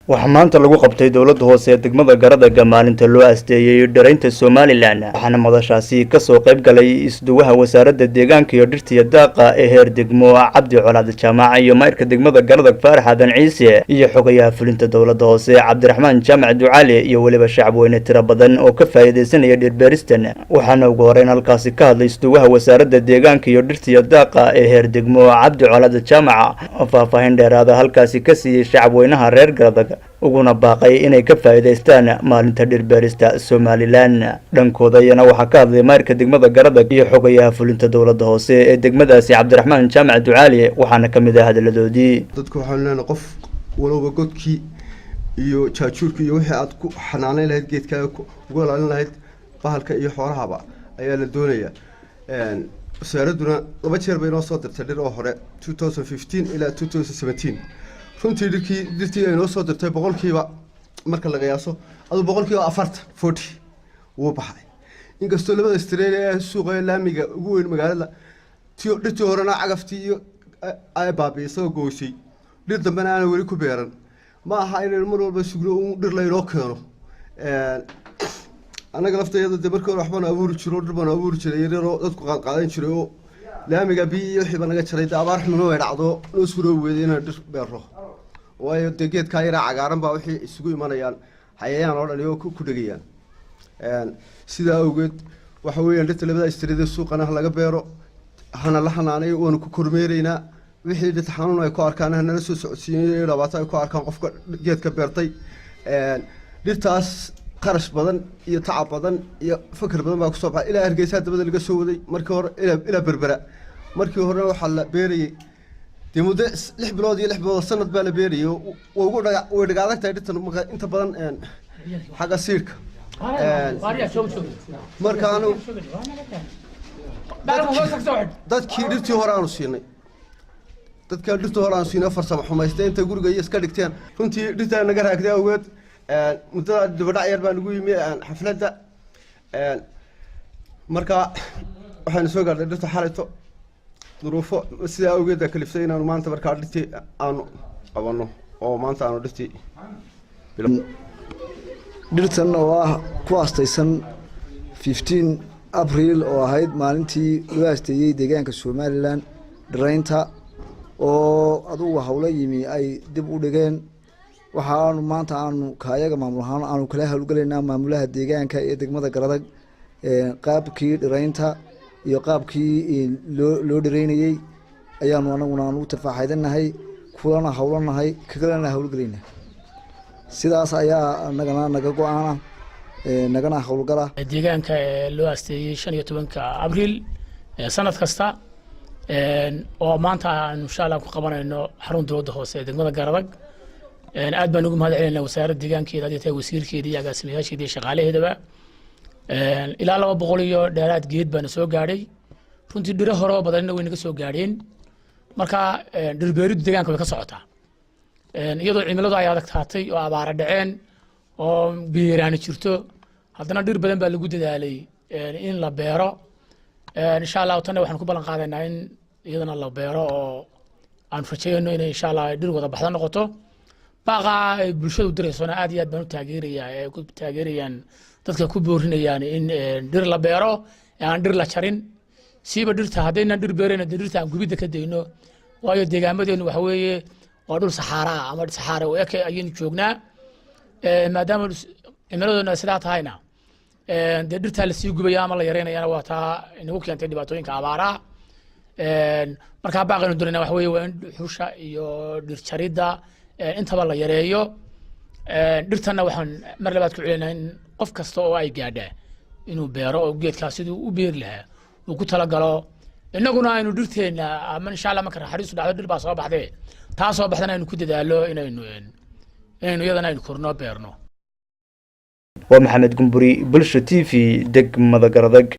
waxaa maanta lagu qabtay dowladda hoose ee degmada Garadaga maalinta loo aasteeyay dhiraynta Somaliland waxaana madashaasi ka soo qayb galay isduwaha wasaaradda deegaanka iyo dhirta iyo daaqa ee heer degmo Cabdi Colaad Jaamac iyo maayirka degmada Garadaga Faarax Aadan Ciise iyo xogayaha fulinta dowladda hoose Cabdiraxmaan Jaamac Ducaale iyo waliba shacab weyne tiro badan oo ka faa'iideysanaya dhir beeristan waxaana ugu horeyn halkaasi ka hadlay isduwaha wasaaradda deegaanka iyo dhirta iyo daaqa ee heer degmo Cabdi Colaad Jaamac oo faahfaahin dheeraad ah halkaasi ka siiyay shacab weynaha reer Garadaga uguna baaqay inay ka faa'iideystaan maalinta dhir beerista Somaliland dhankooda ayana waxa ka hadlay maayirka degmada Garadaga iyo xogayaha fulinta dowladda hoose ee degmadaasi Cabdiraxmaan Jaamac Ducaale waxaana kamid ah hadaladoodii dadku waxaan leenahay qof walba godkii iyo jaajuurka iyo wixii aad ku xanaaneyn lahayd geedkaaga ugu ilaalin lahayd bahalka iyo xoolahaba ayaa la doonayaa wasaaraduna laba jeer bay noo soo dirtay dhir oo hore 2015 ilaa 2017 runtii dhirtii ay noo soo dirtay boqolkiiba marka la qiyaaso adu boqolkiiba 40 wuu baxay inkastoo labada Australia ee suuqa laamiga ugu weyn magaalada dhirtii horena cagaftii iyo ay baabiisay gooshay dhir dambana aan wali ku beeran ma aha in mar walba sugno dhir la inoo keeno anaga lafteeda markii hore waxbaan abuuri jiro dhir baan abuuri jiray yaroo dadku qaadan jiray oo laamiga biyo iyo wixii baan naga jaray abaar xumo way dhacdo loo suro weeday inaan dhir beero waayo geedka yara cagaaran baa wixii isugu imanayaan hayayaan oo dhan iyo ku dhagayaan sida awgeed waxa weeyaan dhirta labada Australia suuqana laga beero hana la xanaanay oo ku kormeereynaa wixii dhirta xanuun ay ku arkaan nala soo socodsiinay dhawaato ay ku arkaan qofka geedka beertay dhirtaas qarash badan iyo tacab badan iyo fikir badan baa ku soo baxay ilaa Hargeysa dabada laga soo waday markii hore ilaa Berbera markii hore waxa la beerayay muddo 6 bilood iyo 6 bilood sanad baa la beerayay way dhagaadagtay dhirtan inta badan xagga siirka marka aanu dadkii dhirtii hore aanu siinay dadka dhirtii hore aanu siinay farsamo xumaystay inta guriga iyo iska dhigteen runtii dhirta naga raagday awgeed muddo dibadhac yar baan ugu yimi xafladda marka waxaan soo gaarnay dhirta xalayto duruufo sida awgeed kaliftay inaan maanta markaa dhirtii aanu qabano oo maanta aanu dhirtii dhirtan oo ah ku aastaysan 15 April oo ahayd maalintii loo aasteeyay deegaanka Somaliland dhiraynta oo adugu hawlo yimi ay dib u dhigeen waxaan maanta aanu kaayaga maamulahaan aanu kala hawlgalaynaa maamulaha deegaanka ee degmada Garadaga qaabkii dhiraynta iyo qaabkii loo dhiraynayay ayaanu anaguna aanu tafaaxaydanahay kulana hawlanahay kagalana hawlgalaynaa sidaas ayaa anagana naga go'aana nagana hawlgala deegaanka loo aasteeyay 15 Abriil sanad kasta oo maanta insha Allah ku qabanayno xarunta dowladda hoose ee degmada Garadaga aad baan ugu mahadcelinaynaa wasaaradda deegaankeeda iyo wasiirkeeda iyo agaasimayaasheeda iyo shaqaalaheedaba ilaa 200 iyo dheeraad geed baan soo gaadhay runtii dhiro hore oo badan way naga soo gaadheen marka dhir beerid deegaanka way ka socotaa iyadoo cimiladu ay adag tahay oo abaar dhaceen oo beeraan jirto haddana dhir badan baa lagu dadaalay in la beero insha Allah tan waxaan ku ballan qaadaynaa in iyadana la beero oo aan rajayno in insha Allah dhir wada baxda noqoto baqa bulshadu direysona aad iyo aad baan u taageerayaa ku taageerayaan dadka ku boorinayaan in dhir la beero aan dhir la jarin siiba dhirta hadayna dhir beerayna dhirta aan gubida ka deyno waayo deegaamadeenu waxa weeye waa dhul saxaara ama saxaara oo ayaynu joognaa maadaama cimiladoona sidaa tahayna dhirta la sii gubaya ama la yareynayana waa taa inagu keentay dhibaatooyinka abaara marka baaqaynu doonayna waxa weeye waa in xusha iyo dhir jaridda intaba la yareeyo dhirtana waxaan mar labaad ku celinaa in qof kasta oo ay gaadha inuu beero oo geedkaas sidoo u beer lahaa uu ku tala galo inaguna aynu dhirteena ama insha Allah marka xariisu dhacdo dhir baa soo baxday taas soo baxdana aynu ku dadaalo inaynu iyadana aynu korno beerno waa Maxamed Gumburi Bulsho TV degmada Garadaga